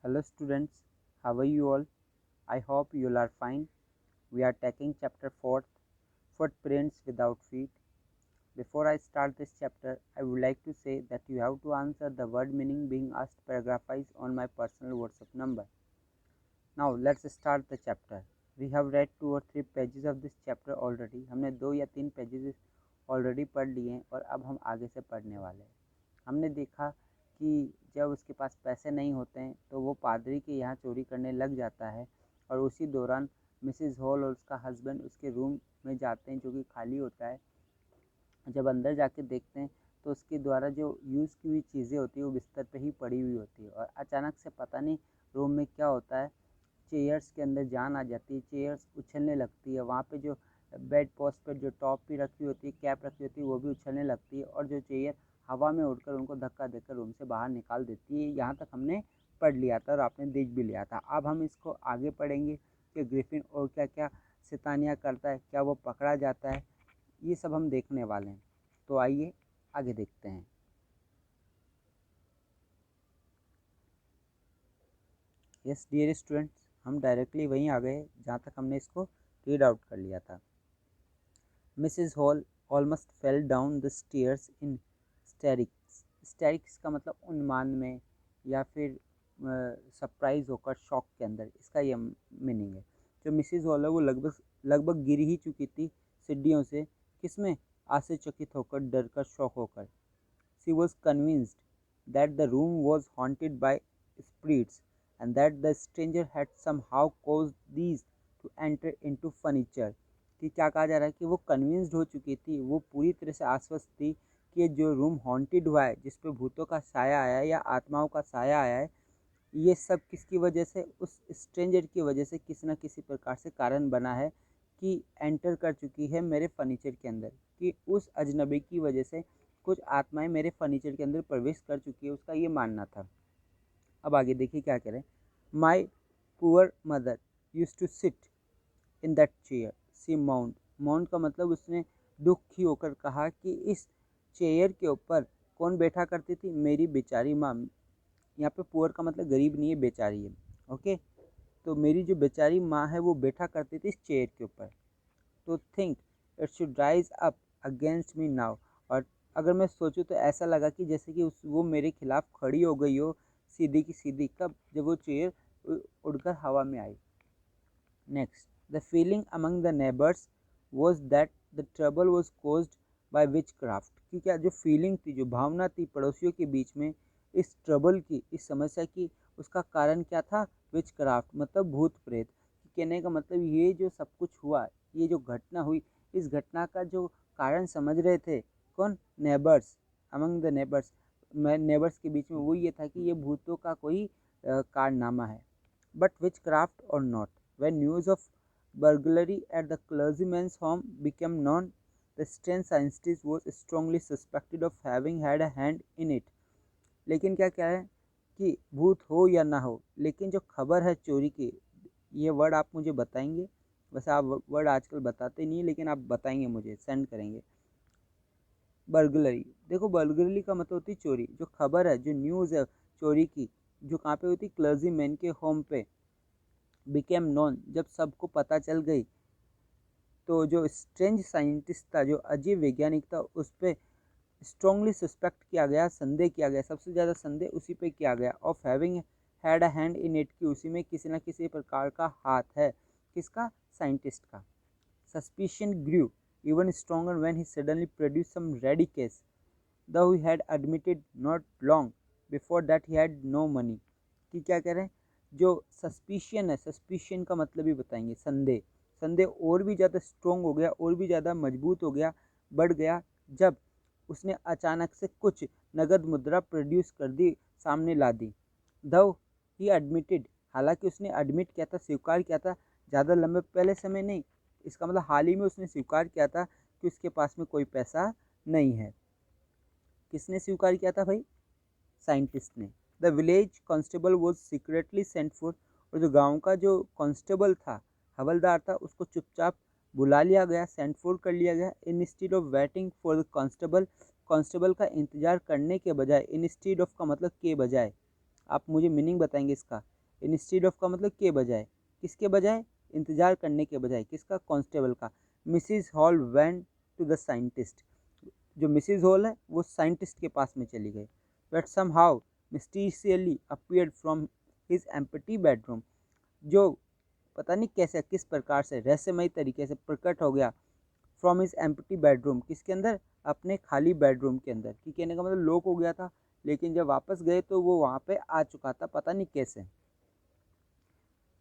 Hello students, how are you all? I hope you all are fine. We are taking chapter 4, Footprints Without Feet. Before I start this chapter, I would like to say that you have to answer the word meaning being asked paragraph-wise on my personal WhatsApp number. Now let's start the chapter. We have read 2 or 3 pages of this chapter already. हमने 2 या 3 pages already पढ़ लिए हैं और अब हम आगे से पढ़ने वाले हैं। हमने देखा कि जब उसके पास पैसे नहीं होते हैं तो वो पादरी के यहाँ चोरी करने लग जाता है और उसी दौरान मिसेस हॉल और उसका हस्बैंड उसके रूम में जाते हैं जो कि खाली होता है। जब अंदर जाके देखते हैं तो उसके द्वारा जो यूज़ की हुई चीज़ें होती हैं वो बिस्तर पे ही पड़ी हुई होती है और अचानक से पता नहीं रूम में क्या होता है, चेयर्स के अंदर जान आ जाती है, चेयर्स उछलने लगती है, वहाँ पे जो बेड पोस्ट पर जो टॉप भी रखी होती है, कैप रखी होती है, वो भी उछलने लगती है और जो चेयर हवा में उड़कर उनको धक्का देकर रूम से बाहर निकाल देती है। यहाँ तक हमने पढ़ लिया था और आपने देख भी लिया था। अब हम इसको आगे पढ़ेंगे कि ग्रिफिन और क्या क्या शैतानियाँ करता है, क्या वो पकड़ा जाता है, ये सब हम देखने वाले हैं। तो आइए आगे देखते हैं। यस डियर स्टूडेंट्स, हम डायरेक्टली वहीं आ गए जहाँ तक हमने इसको रीड आउट कर लिया था। Mrs Hall almost fell down the stairs in hysterics. Hysterics का मतलब उन्माद में या फिर सरप्राइज होकर, शॉक के अंदर, इसका ये मीनिंग है। जो मिसेस हॉल है वो लगभग लगभग गिर ही चुकी थी सीढ़ियों से। किसमें? आश्चर्यचकित होकर, डर कर, शॉक होकर। She was convinced that the room was haunted by spirits and that the stranger had somehow caused these to enter into furniture। कि क्या कहा जा रहा है कि वो कन्विंस्ड हो चुकी थी, वो पूरी तरह से आश्वस्त थी कि जो रूम हॉन्टेड हुआ है, जिस पे भूतों का साया आया है या आत्माओं का साया आया है, ये सब किसकी वजह से? उस स्ट्रेंजर की वजह से किसी न किसी प्रकार से कारण बना है कि एंटर कर चुकी है मेरे फर्नीचर के अंदर, कि उस अजनबी की वजह से कुछ आत्माएं मेरे फर्नीचर के अंदर प्रवेश कर चुकी है, उसका ये मानना था। अब आगे देखिए क्या करें। My poor mother use to sit in that chair see mount. Mount का मतलब उसने दुखी होकर कहा कि इस चेयर के ऊपर कौन बैठा करती थी? मेरी बेचारी माँ। यहाँ पे पुअर का मतलब गरीब नहीं है, बेचारी है। ओके, तो मेरी जो बेचारी माँ है वो बैठा करती थी इस चेयर के ऊपर। तो think it should rise up against me now. और अगर मैं सोचूं तो ऐसा लगा कि जैसे कि वो मेरे खिलाफ खड़ी हो गई हो, सीधी की सीधी। कब? जब वो चेयर उड़कर हवा में आई। Next, the feeling among the neighbours was that the trouble was caused by witchcraft. कि क्या जो फीलिंग थी, जो भावना थी पड़ोसियों के बीच में इस ट्रबल की, इस समस्या की, उसका कारण क्या था? विच क्राफ्ट मतलब भूत प्रेत। कहने का मतलब ये जो सब कुछ हुआ, ये जो घटना हुई, इस घटना का जो कारण समझ रहे थे कौन? Neighbours. Among the neighbours, neighbours के बीच में वो ये था कि ये भूतों का कोई कारनामा है। बट विच क्राफ्ट और not. when news of burglary at the clergyman's home became known, the strange scientist was strongly suspected of having had a hand in it। लेकिन क्या क्या है कि भूत हो या ना हो, लेकिन जो खबर है चोरी की, ये वर्ड आप मुझे बताएंगे। वैसे आप वर्ड आजकल बताते नहीं, लेकिन आप बताएंगे, मुझे सेंड करेंगे। बर्गलरी, देखो बर्गलरी का मतलब होती है चोरी। जो खबर है, जो न्यूज़ है चोरी की, जो कहाँ पे होती? क्लर्जी मैन के होम पे। बिकेम नॉन, जब सबको पता चल गई, तो जो स्ट्रेंज साइंटिस्ट था, जो अजीब वैज्ञानिक था, उस पर स्ट्रांगली सस्पेक्ट किया गया, संदेह किया गया, सबसे ज़्यादा संदेह उसी पे किया गया। Of having had a hand in it, की उसी में किसी न किसी प्रकार का हाथ है। किसका? साइंटिस्ट का। Suspicion grew even stronger when he suddenly produced some ready case, though he had admitted not long before that he had no money। कि क्या कह रहे हैं? जो सस्पिशन है, सस्पिशन का मतलब ही बताएंगे, संदेह। संदेह और भी ज़्यादा स्ट्रोंग हो गया, और भी ज़्यादा मजबूत हो गया, बढ़ गया, जब उसने अचानक से कुछ नगद मुद्रा प्रोड्यूस कर दी, सामने ला दी। दो ही एडमिटेड, हालांकि उसने एडमिट किया था, स्वीकार किया था, ज़्यादा लंबे पहले समय नहीं, इसका मतलब हाल ही में उसने स्वीकार किया था कि उसके पास में कोई पैसा नहीं है। किसने स्वीकार किया था भाई? साइंटिस्ट ने। The village constable was secretly sent for, और जो गांव का जो कांस्टेबल था, हवलदार था, उसको चुपचाप बुला लिया गया, सेंट फॉर कर लिया गया। Instead of waiting for the constable, constable का इंतजार करने के बजाय, इंस्टीड ऑफ का मतलब के बजाय। आप मुझे मीनिंग बताएंगे इसका। इंस्टीड ऑफ का मतलब के बजाय, किसके बजाय, इंतज़ार करने के बजाय, किसका, कांस्टेबल का। Mrs Hall went to the scientist, जो मिसिज हॉल है वो साइंटिस्ट के पास में चली गई। But somehow mysteriously appeared from his empty bedroom, जो पता नहीं कैसे किस प्रकार से रहस्यमय तरीके से प्रकट हो गया फ्रॉम हिज एम्प्टी बेडरूम, किसके अंदर, अपने खाली बेडरूम के अंदर। कि कहने का मतलब लॉक हो गया था, लेकिन जब वापस गए तो वो वहाँ पे आ चुका था, पता नहीं कैसे।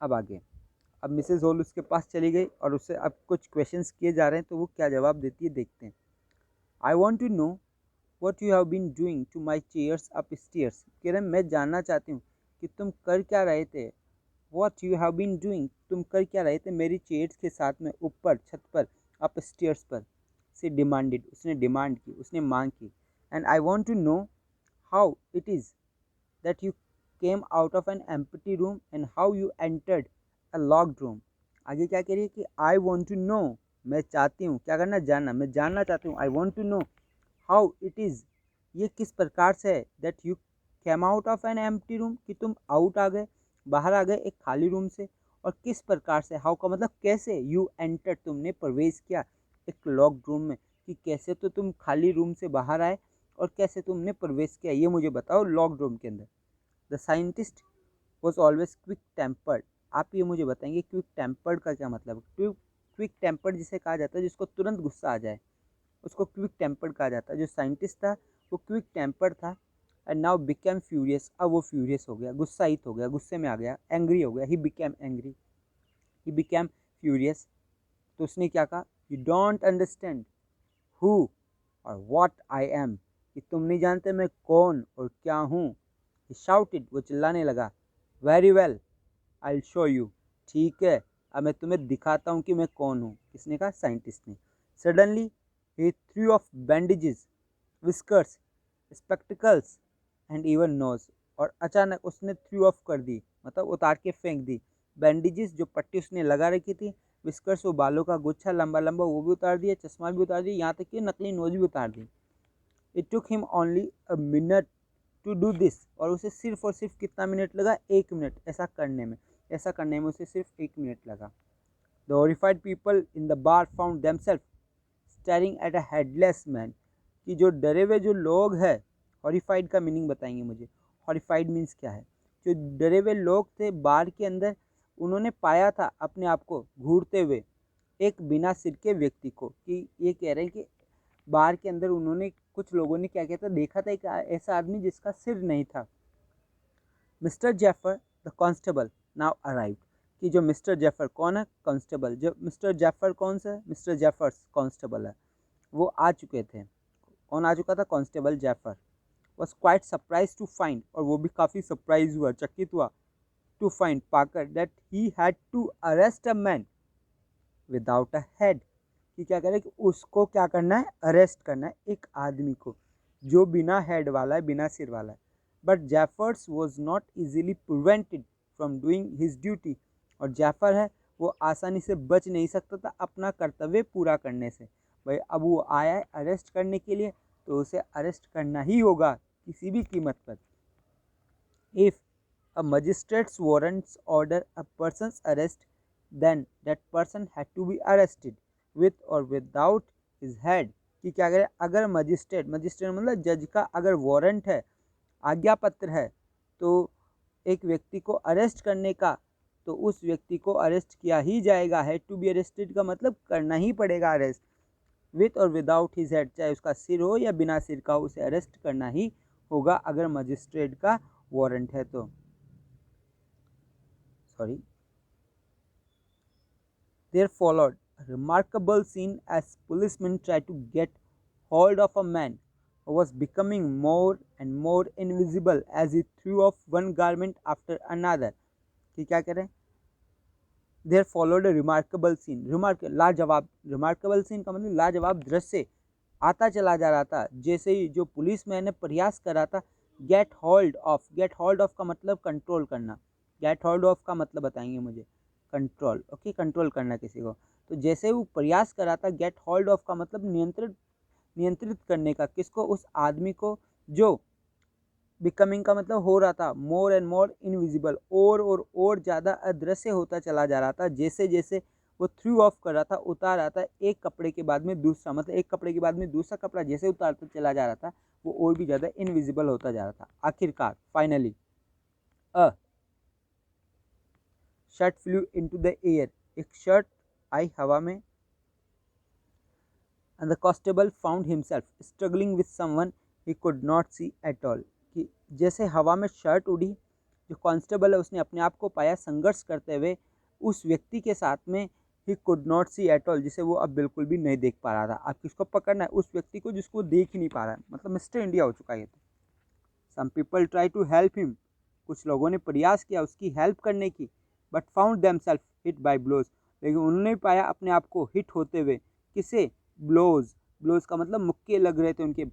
अब आगे, अब मिसेस हॉल उसके पास चली गई और उससे अब कुछ क्वेश्चंस किए जा रहे हैं, तो वो क्या जवाब देती है देखते हैं। I want to know what you have been doing to my chairs upstairs, कह रहे मैं जानना चाहती हूँ कि तुम कर क्या रहे थे। What you have been doing, तुम कर क्या रहे थे मेरी चेयर्स के साथ में ऊपर छत पर, अप स्टेयर्स पर। सी डिमांडेड, उसने डिमांड की, उसने मांग की। And I want to know how it is that you came out of an empty room and how you entered a locked room। आगे क्या कह रही है कि I want to know, मैं चाहती हूँ, क्या करना, जानना, मैं जानना चाहती हूँ। I want to know how it is, ये किस प्रकार से है, that you came out of an empty room, कि तुम आउट आ गए, बाहर आ गए एक खाली रूम से। और किस प्रकार से, हाउ का मतलब कैसे, यू एंटर, तुमने प्रवेश किया एक लॉक्ड रूम में, कि कैसे तो तुम खाली रूम से बाहर आए और कैसे तुमने प्रवेश किया, ये मुझे बताओ लॉक्ड रूम के अंदर। The scientist was always quick tempered, आप ये मुझे बताएंगे क्विक टेम्पर्ड का क्या मतलब। क्विक टेम्पर्ड जिसे कहा जाता है जिसको तुरंत गुस्सा आ जाए, उसको क्विक टेम्पर्ड कहा जाता है। जो साइंटिस्ट था वो क्विक टेम्पर्ड था। एंड नाउ बिकेम फ्यूरियस, अब वो फ्यूरियस हो गया, गुस्साहित हो गया, गुस्से में आ गया, एंग्री हो गया। He became angry, he became furious. तो उसने क्या कहा, यू डोंट अंडरस्टैंड हु और व्हाट आई एम, कि तुम नहीं जानते मैं कौन और क्या हूँ। He shouted, वो चिल्लाने लगा। Very well, I'll show you, ठीक है अब मैं तुम्हें दिखाता हूँ कि मैं कौन हूँ। किसने कहा, साइंटिस्ट ने। Suddenly he threw off bandages, whiskers, spectacles and even nose, और अचानक उसने थ्रू ऑफ कर दी, मतलब उतार के फेंक दी। बैंडेजेस, जो पट्टी उसने लगा रखी थी, विस्कर्स, वो बालों का गुच्छा लंबा लंबा, वो भी उतार दिया, चश्मा भी उतार दिया, यहाँ तक कि नकली नोज भी उतार दी। It took him only a minute to do this, और उसे सिर्फ और सिर्फ कितना मिनट लगा, 1 मिनट ऐसा करने में, ऐसा करने में उसे सिर्फ 1 मिनट लगा। The horrified people in the bar found themself staring at a headless man, कि जो डरे हुए जो लोग हैं, हॉरिफाइड का मीनिंग बताएंगे मुझे, हॉरिफाइड मीन्स क्या है। जो डरे हुए लोग थे बार के अंदर, उन्होंने पाया था अपने आप को घूरते हुए एक बिना सिर के व्यक्ति को। कि ये कह रहे हैं कि बार के अंदर उन्होंने, कुछ लोगों ने क्या कहता, देखा था एक ऐसा आदमी जिसका सिर नहीं था। Mister Jaffer the constable now arrived, कि जो मिस्टर जैफर कौन है, कांस्टेबल। जो मिस्टर जैफर कौन सा है, मिस्टर जैफर्स कांस्टेबल है, वो आ चुके थे। कौन आ चुका था, constable Jaffers. Was quite surprise to find, और वो भी काफ़ी सरप्राइज हुआ, चकित हुआ, टू फाइंड, पाकर, that he had to arrest a man without a head, कि क्या करें कि उसको क्या करना है, अरेस्ट करना है एक आदमी को जो बिना हेड वाला है, बिना सिर वाला है। But Jaffers was not easily prevented from doing his duty, और जैफर है वो आसानी से बच नहीं सकता था अपना कर्तव्य पूरा करने से। भाई अब वो आया है अरेस्ट करने के लिए, तो उसे अरेस्ट करना ही होगा किसी भी कीमत पर। If a magistrate's warrants order a person's arrest, then that person had to be arrested with or without his head, कि क्या करें, अगर मजिस्ट्रेट, मजिस्ट्रेट मतलब जज का अगर वारंट है, आज्ञा पत्र है, तो एक व्यक्ति को अरेस्ट करने का, तो उस व्यक्ति को अरेस्ट किया ही जाएगा। हैड टू बी अरेस्टेड का मतलब करना ही पड़ेगा अरेस्ट, विथ और विदाउट हिज हेड, चाहे उसका सिर हो या बिना सिर का, उसे अरेस्ट करना ही होगा अगर मजिस्ट्रेट का वारंट है तो। Sorry. There followed a remarkable scene as policemen tried to get hold of a man who was becoming more and more invisible as he threw off one garment after another, कि क्या करें। There followed a remarkable scene, लाजवाब, remarkable scene का मतलब लाजवाब दृश्य आता चला जा रहा था, जैसे ही जो पुलिस मैन ने प्रयास करा था get hold of, get hold of का मतलब कंट्रोल करना, गेट होल्ड ऑफ का मतलब बताएंगे मुझे, कंट्रोल, ओके, कंट्रोल करना किसी को। तो जैसे वो प्रयास करा था, गेट होल्ड ऑफ का मतलब नियंत्रित, नियंत्रित करने का, किसको, उस आदमी को जो बिकमिंग का मतलब हो रहा था, मोर एंड मोर इनविजिबल, और ज़्यादा अदृश्य होता चला जा रहा था। जैसे जैसे वो थ्रू ऑफ कर रहा था, उतार रहा था एक कपड़े के बाद में दूसरा, मतलब एक कपड़े के बाद में दूसरा कपड़ा जैसे उतारता चला जा रहा था, वो और भी ज़्यादा इनविजिबल होता जा रहा था। आखिरकार finally a shirt flew into the air, एक शर्ट आई हवा में। And the constable found himself struggling with someone he could not see at all, कि जैसे हवा में शर्ट उड़ी, जो कांस्टेबल है उसने अपने आप को पाया संघर्ष करते हुए उस व्यक्ति के साथ में, he could not see at all, जिसे वो अब बिल्कुल भी नहीं देख पा रहा था। अब किसको पकड़ना है? उस व्यक्ति को जिसको देख ही नहीं पा रहा है, मतलब मिस्टर इंडिया हो चुका है ये तो। Some people try to help him, कुछ लोगों ने प्रयास किया उसकी हेल्प करने की, but found themselves hit by blows, लेकिन उन्होंने पाया अपने आप को हिट होते हुए। किसे? ब्लोज। ब्लोज का मतलब मुक्के लग रहे थे, उनके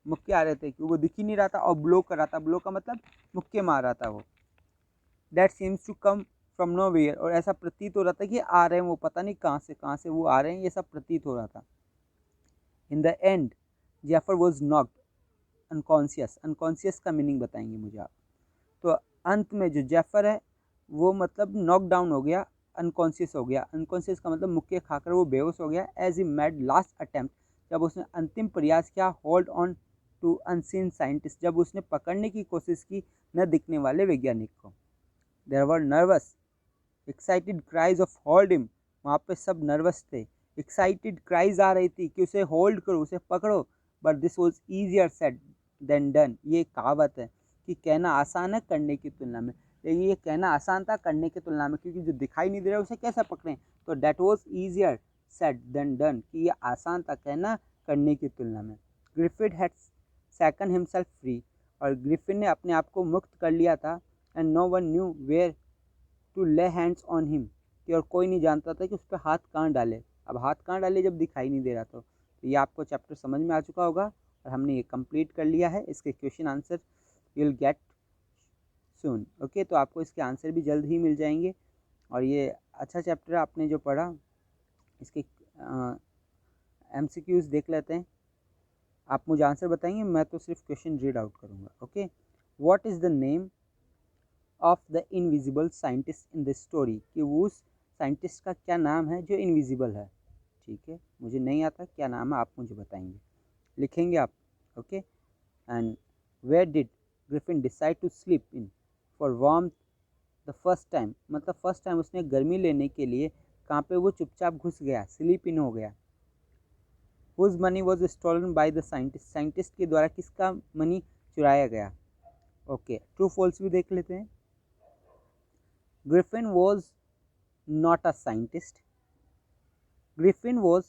मुक्के आ रहे थे, कि वो दिख ही नहीं रहा था और ब्लो कर रहा था। ब्लो का मतलब मुक्के मार रहा था वो। That seems to come from nowhere, और ऐसा प्रतीत हो रहा था कि आ रहे हैं वो, पता नहीं कहाँ से वो आ रहे हैं, ये सब प्रतीत हो रहा था। In the end Jaffer was knocked unconscious. Unconscious का मीनिंग बताएंगे मुझे आप। तो अंत में जो जेफर है वो मतलब नॉक डाउन हो गया, अनकॉन्शियस हो गया। अनकॉन्शियस का मतलब मुक्के खाकर वो बेहोश हो गया। As he made last attempt, जब उसने अंतिम प्रयास किया, hold on to unseen scientist, जब उसने पकड़ने की कोशिश की न दिखने वाले वैज्ञानिक को। There were nervous excited cries of hold him, वहाँ पे सब नर्वस थे। एक्साइटेड क्राइज आ रही थी कि उसे होल्ड करो, उसे पकड़ो। But this was easier said than done, ये कहावत है कि कहना आसान है करने की तुलना में, लेकिन ये कहना आसान था करने की तुलना में, क्योंकि जो दिखाई नहीं दे रहा उसे कैसे पकड़ें। तो that was easier said than done, कि ये आसान था कहना करने की तुलना में। Griffith had second himself free, और ग्रिफिन ने अपने आप को मुक्त कर लिया था। And no one knew where to lay hands on him, कि और कोई नहीं जानता था कि उस पर हाथ कहाँ डाले। अब हाथ कहाँ डाले जब दिखाई नहीं दे रहा तो ये आपको चैप्टर समझ में आ चुका होगा, और हमने ये कंप्लीट कर लिया है। इसके question answer you will get soon. Okay, तो आपको इसके आंसर भी जल्द ही मिल जाएंगे। और ये अच्छा चैप्टर आपने जो पढ़ा, इसके MCQs देख लेते हैं। आप मुझे आंसर बताएंगे, मैं तो सिर्फ क्वेश्चन रीड आउट करूँगा। Okay, what is the name of the invisible scientist in this story, कि वो उस साइंटिस्ट का क्या नाम है जो इनविजिबल है। ठीक है, मुझे नहीं आता क्या नाम है, आप मुझे बताएंगे, लिखेंगे आप। Okay, and where did Griffin decide to sleep in for warmth the first time, मतलब फर्स्ट टाइम उसने गर्मी लेने के लिए कहाँ पे वो चुपचाप घुस गया, स्लीप इन हो गया। Whose money was stolen by the scientist, scientist के द्वारा किसका मनी चुराया गया। ओके, ट्रू फॉल्स भी देख लेते हैं। Griffin was not a scientist. Griffin was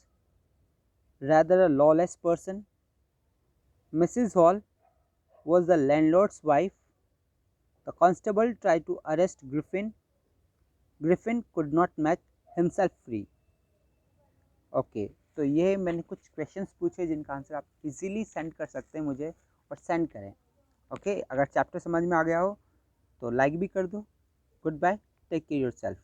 rather a lawless person. Mrs. Hall was the landlord's wife. The constable tried to arrest Griffin. Griffin could not make himself free. Okay, तो ये मैंने कुछ questions पूछे जिनका answer आप easily send कर सकते हैं मुझे, और सेंड करें। ओके, अगर चैप्टर समझ में आ गया हो तो लाइक भी कर दो। Goodbye, take care yourself.